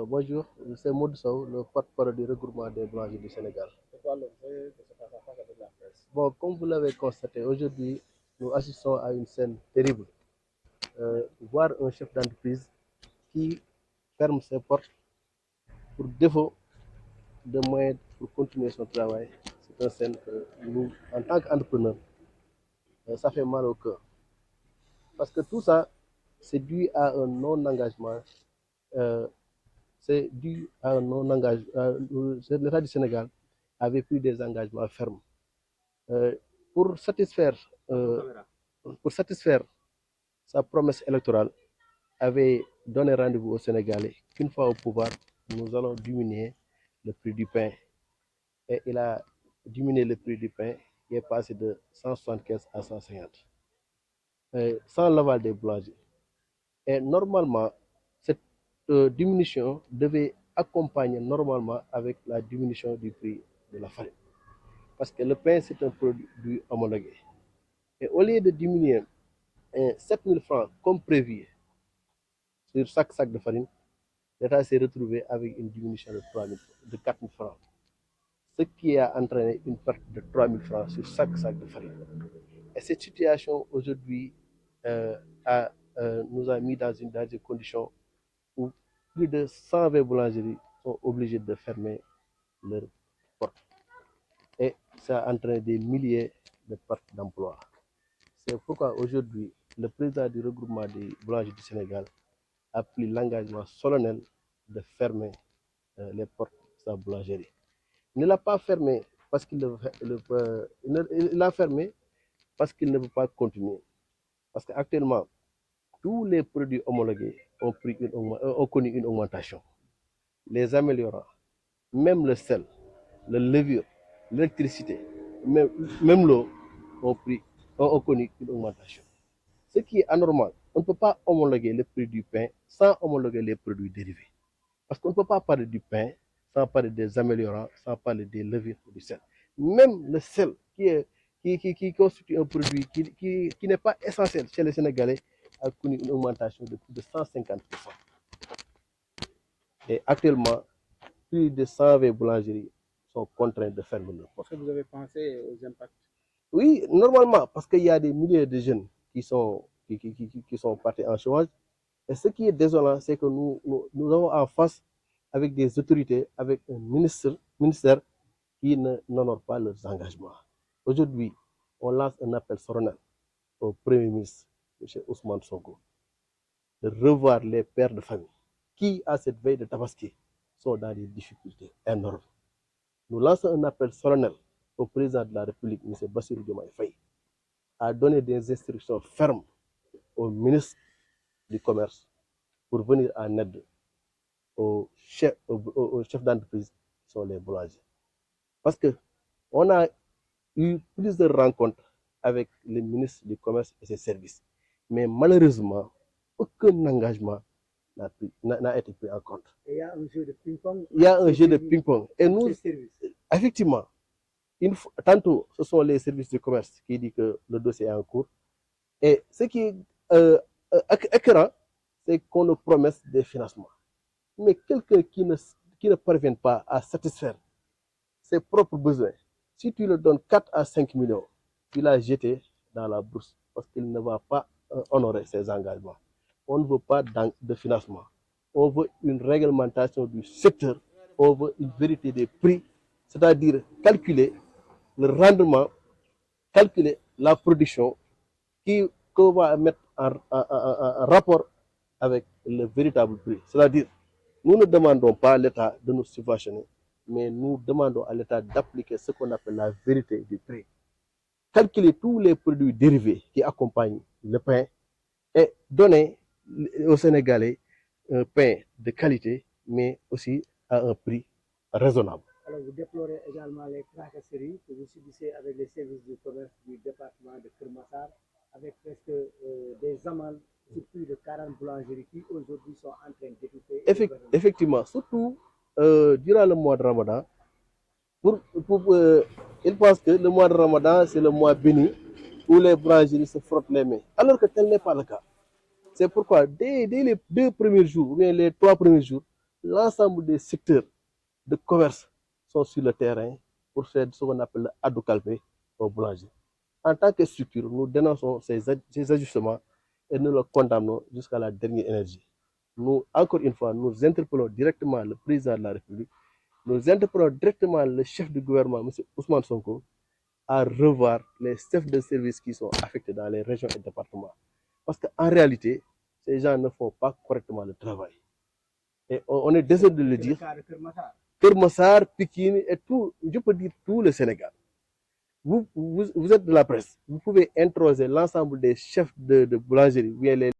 Bonjour, c'est Maud Sow, le porte-parole du regroupement des boulangers du Sénégal. C'est quoi l'objet de ce face-à-face avec la presse? Bon, comme vous l'avez constaté, aujourd'hui, nous assistons à une scène terrible. Voir un chef d'entreprise qui ferme ses portes pour défaut de moyens pour continuer son travail, c'est une scène que nous, en tant qu'entrepreneurs, ça fait mal au cœur. Parce que tout ça, c'est dû à un non-engagement. euh, c'est dû à un non-engagement. L'État du Sénégal avait pris des engagements fermes. Euh, pour satisfaire, euh, pour satisfaire sa promesse électorale, avait donné rendez-vous aux Sénégalais qu'une fois au pouvoir, nous allons diminuer le prix du pain. Et il a diminué le prix du pain qui est passé de 175 à 150, sans l'aval des boulangers. Et normalement, cette diminution devait accompagner normalement avec la diminution du prix de la farine. Parce que le pain, c'est un produit homologué. Et au lieu de diminuer 7 000 francs comme prévu sur chaque sac de farine, l'État s'est retrouvé avec une diminution de 4 000 francs. Ce qui a entraîné une perte de 3 000 francs sur chaque sac de farine. Et cette situation aujourd'hui euh, nous a mis dans des conditions où plus de 120 boulangeries sont obligées de fermer leurs portes. Et ça a entraîné des milliers de pertes d'emplois. C'est pourquoi aujourd'hui, le président du regroupement des boulangers du Sénégal a pris l'engagement solennel de fermer les portes de sa boulangerie. Il ne l'a pas fermé parce qu'il l'a fermé parce qu'il ne veut pas continuer. Parce qu'actuellement, tous les produits homologués ont connu une augmentation. Les améliorants, même le sel, le levure, l'électricité, même l'eau ont connu une augmentation. Ce qui est anormal, on ne peut pas homologuer le prix du pain sans homologuer les produits dérivés. Parce qu'on ne peut pas parler du pain sans parler des améliorants, sans parler des levures ou du sel. Même le sel, qui constitue un produit qui n'est pas essentiel chez les Sénégalais, a connu une augmentation de plus de 150%. Et actuellement, plus de 120 boulangeries sont contraintes de fermer leurs portes. Est-ce que vous avez pensé aux impacts? Oui, normalement, parce qu'il y a des milliers de jeunes qui sont partis en chômage. Et ce qui est désolant, c'est que nous avons en face avec des autorités, avec un ministère qui n'honore pas leurs engagements. Aujourd'hui, on lance un appel solennel au Premier ministre, M. Ousmane Sonko, de revoir les pères de famille qui, à cette veille de Tabaski, sont dans des difficultés énormes. Nous lançons un appel solennel au président de la République, M. Bassirou Diomaye Faye, à donner des instructions fermes au ministre du Commerce pour venir en aide aux chefs d'entreprise qui sont les boulangers. Parce qu'on a eu plusieurs rencontres avec les ministres du Commerce et ses services. Mais malheureusement, aucun engagement n'a été pris en compte. Et il y a un jeu de ping-pong. Il y a un jeu de ping-pong. Et nous, effectivement, tantôt, ce sont les services du commerce qui disent que le dossier est en cours. Et ce qui est écœurant, c'est qu'on nous promesse des financements. Mais quelqu'un qui ne parvient pas à satisfaire ses propres besoins, si tu le donnes 4 à 5 millions, tu l'as jeté dans la bourse parce qu'il ne va pas honorer ses engagements. On ne veut pas de financement. On veut une réglementation du secteur. On veut une vérité des prix, c'est-à-dire calculer le rendement, calculer la production qu'on va mettre en rapport avec le véritable prix. C'est-à-dire, nous ne demandons pas à l'État de nous subventionner, mais nous demandons à l'État d'appliquer ce qu'on appelle la vérité du prix. Calculer tous les produits dérivés qui accompagnent le pain et donner aux Sénégalais un pain de qualité, mais aussi à un prix raisonnable. Alors, vous déplorez également les tracasseries que vous subissez avec les services du commerce du département de Kermassar, avec presque des amendes sur plus de 40 boulangeries qui aujourd'hui sont en train d'étouffer. Effectivement, surtout durant le mois de Ramadan, ils pensent que le mois de Ramadan, c'est le mois béni où les boulangeries se frottent les mains, alors que tel n'est pas le cas. C'est pourquoi dès les 2 premiers jours, ou bien les 3 premiers jours, l'ensemble des secteurs de commerce sont sur le terrain pour faire ce qu'on appelle le adu calpé aux boulangers. En tant que structure, nous dénonçons ces ajustements et nous le condamnons jusqu'à la dernière énergie. Nous, encore une fois, nous interpellons directement le président de la République, nous interpellons directement le chef du gouvernement, M. Ousmane Sonko, à revoir les chefs de service qui sont affectés dans les régions et départements. Parce qu'en réalité, ces gens ne font pas correctement le travail. Et on est désolé de le dire. Kermassar, Pikine et tout, je peux dire tout le Sénégal. Vous êtes de la presse, vous pouvez introser l'ensemble des chefs de boulangerie,